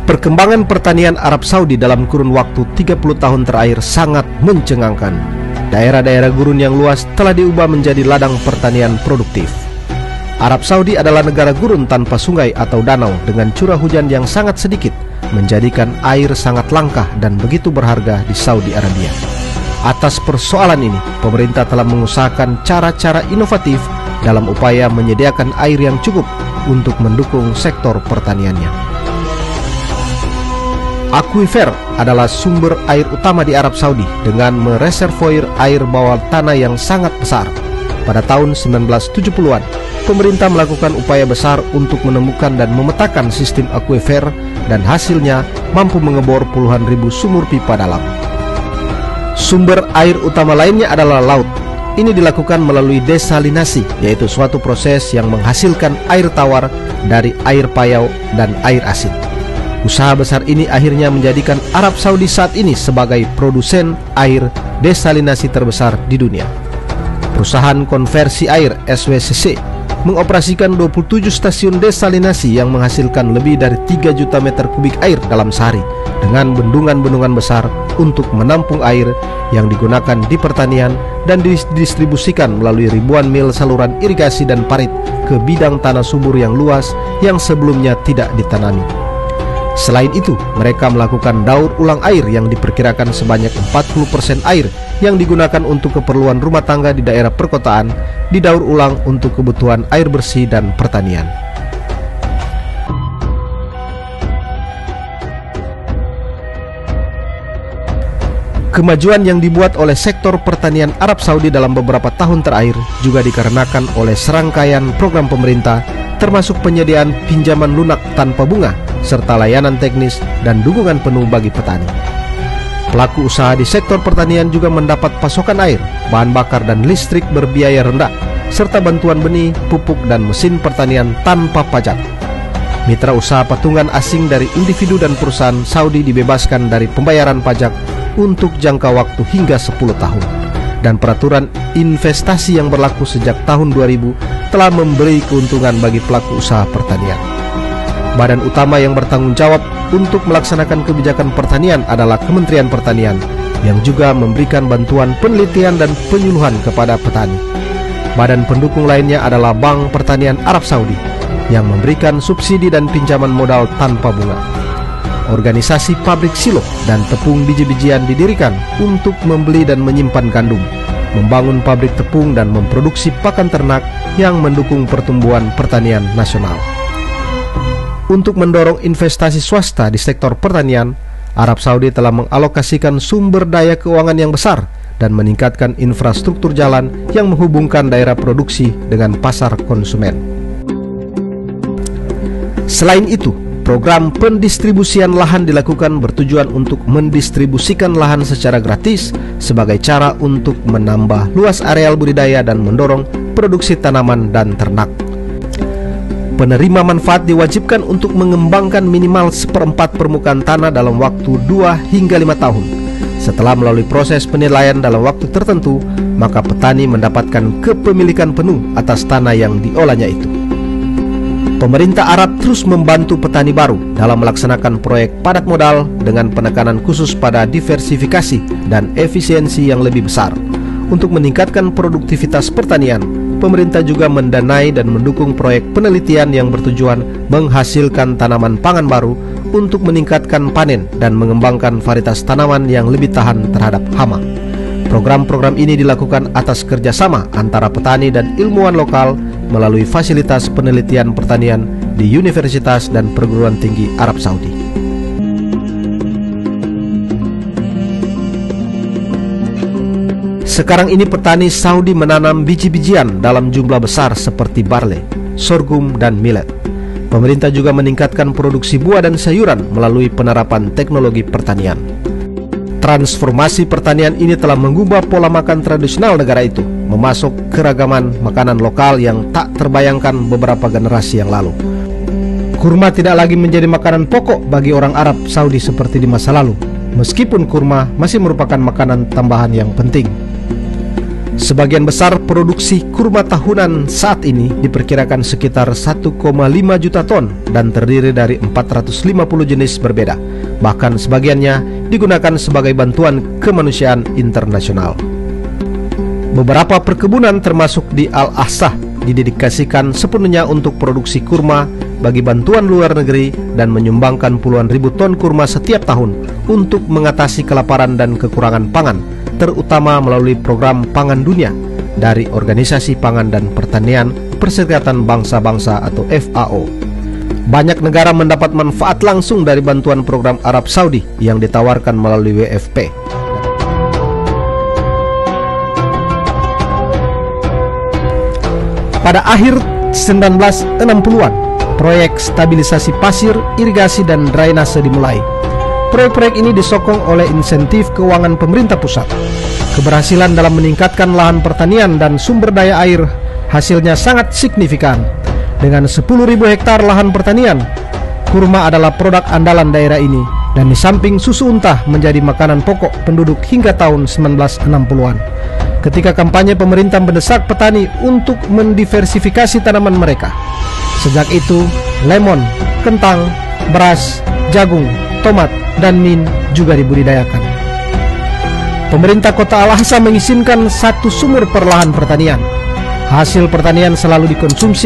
Perkembangan pertanian Arab Saudi dalam kurun waktu 30 tahun terakhir sangat mencengangkan. Daerah-daerah gurun yang luas telah diubah menjadi ladang pertanian produktif. Arab Saudi adalah negara gurun tanpa sungai atau danau dengan curah hujan yang sangat sedikit, menjadikan air sangat langka dan begitu berharga di Saudi Arabia. Atas persoalan ini, pemerintah telah mengusahakan cara-cara inovatif dalam upaya menyediakan air yang cukup untuk mendukung sektor pertaniannya. Akuifer adalah sumber air utama di Arab Saudi dengan mereservoir air bawah tanah yang sangat besar. Pada tahun 1970-an, pemerintah melakukan upaya besar untuk menemukan dan memetakan sistem akuifer dan hasilnya mampu mengebor puluhan ribu sumur pipa dalam. Sumber air utama lainnya adalah laut. Ini dilakukan melalui desalinasi, yaitu suatu proses yang menghasilkan air tawar dari air payau dan air asin. Usaha besar ini akhirnya menjadikan Arab Saudi saat ini sebagai produsen air desalinasi terbesar di dunia. Perusahaan konversi air SWCC mengoperasikan 27 stasiun desalinasi yang menghasilkan lebih dari 3 juta meter kubik air dalam sehari, dengan bendungan-bendungan besar untuk menampung air yang digunakan di pertanian dan didistribusikan melalui ribuan mil saluran irigasi dan parit ke bidang tanah subur yang luas yang sebelumnya tidak ditanami. Selain itu, mereka melakukan daur ulang air yang diperkirakan sebanyak 40% air yang digunakan untuk keperluan rumah tangga di daerah perkotaan didaur ulang untuk kebutuhan air bersih dan pertanian. Kemajuan yang dibuat oleh sektor pertanian Arab Saudi dalam beberapa tahun terakhir juga dikarenakan oleh serangkaian program pemerintah, termasuk penyediaan pinjaman lunak tanpa bunga, serta layanan teknis dan dukungan penuh bagi petani. Pelaku usaha di sektor pertanian juga mendapat pasokan air, bahan bakar dan listrik berbiaya rendah, serta bantuan benih, pupuk dan mesin pertanian tanpa pajak. Mitra usaha patungan asing dari individu dan perusahaan Saudi dibebaskan dari pembayaran pajak untuk jangka waktu hingga 10 tahun. Dan peraturan investasi yang berlaku sejak tahun 2000 telah memberi keuntungan bagi pelaku usaha pertanian. Badan utama yang bertanggung jawab untuk melaksanakan kebijakan pertanian adalah Kementerian Pertanian, yang juga memberikan bantuan penelitian dan penyuluhan kepada petani. Badan pendukung lainnya adalah Bank Pertanian Arab Saudi, yang memberikan subsidi dan pinjaman modal tanpa bunga. Organisasi pabrik silo dan tepung biji-bijian didirikan untuk membeli dan menyimpan gandum, membangun pabrik tepung dan memproduksi pakan ternak yang mendukung pertumbuhan pertanian nasional. Untuk mendorong investasi swasta di sektor pertanian, Arab Saudi telah mengalokasikan sumber daya keuangan yang besar dan meningkatkan infrastruktur jalan yang menghubungkan daerah produksi dengan pasar konsumen. Selain itu, program pendistribusian lahan dilakukan bertujuan untuk mendistribusikan lahan secara gratis sebagai cara untuk menambah luas areal budidaya dan mendorong produksi tanaman dan ternak. Penerima manfaat diwajibkan untuk mengembangkan minimal 1/4 permukaan tanah dalam waktu 2 hingga 5 tahun. Setelah melalui proses penilaian dalam waktu tertentu, maka petani mendapatkan kepemilikan penuh atas tanah yang diolahnya itu. Pemerintah Arab terus membantu petani baru dalam melaksanakan proyek padat modal dengan penekanan khusus pada diversifikasi dan efisiensi yang lebih besar. Untuk meningkatkan produktivitas pertanian, pemerintah juga mendanai dan mendukung proyek penelitian yang bertujuan menghasilkan tanaman pangan baru untuk meningkatkan panen dan mengembangkan varietas tanaman yang lebih tahan terhadap hama. Program-program ini dilakukan atas kerjasama antara petani dan ilmuwan lokal melalui fasilitas penelitian pertanian di universitas dan perguruan tinggi Arab Saudi. Sekarang ini petani Saudi menanam biji-bijian dalam jumlah besar seperti barley, sorghum, dan millet. Pemerintah juga meningkatkan produksi buah dan sayuran melalui penerapan teknologi pertanian. Transformasi pertanian ini telah mengubah pola makan tradisional negara itu, memasuk keragaman makanan lokal yang tak terbayangkan beberapa generasi yang lalu. Kurma tidak lagi menjadi makanan pokok bagi orang Arab Saudi seperti di masa lalu, meskipun kurma masih merupakan makanan tambahan yang penting. Sebagian besar produksi kurma tahunan saat ini diperkirakan sekitar 1,5 juta ton dan terdiri dari 450 jenis berbeda. Bahkan sebagiannya digunakan sebagai bantuan kemanusiaan internasional. Beberapa perkebunan termasuk di Al-Ahsah didedikasikan sepenuhnya untuk produksi kurma bagi bantuan luar negeri dan menyumbangkan puluhan ribu ton kurma setiap tahun untuk mengatasi kelaparan dan kekurangan pangan, terutama melalui program Pangan Dunia dari Organisasi Pangan dan Pertanian Perserikatan Bangsa-Bangsa atau FAO. Banyak negara mendapat manfaat langsung dari bantuan program Arab Saudi yang ditawarkan melalui WFP. Pada akhir 1960-an, proyek stabilisasi pasir, irigasi, dan drainase dimulai. Proyek-proyek ini disokong oleh insentif keuangan pemerintah pusat. Keberhasilan dalam meningkatkan lahan pertanian dan sumber daya air hasilnya sangat signifikan. Dengan 10.000 hektar lahan pertanian, kurma adalah produk andalan daerah ini, dan di samping susu unta menjadi makanan pokok penduduk hingga tahun 1960-an. Ketika kampanye pemerintah mendesak petani untuk mendiversifikasi tanaman mereka. Sejak itu, lemon, kentang, beras, jagung, tomat, dan mint juga dibudidayakan. Pemerintah Kota Al-Ahsah mengizinkan 1 sumur per lahan pertanian. Hasil pertanian selalu dikonsumsi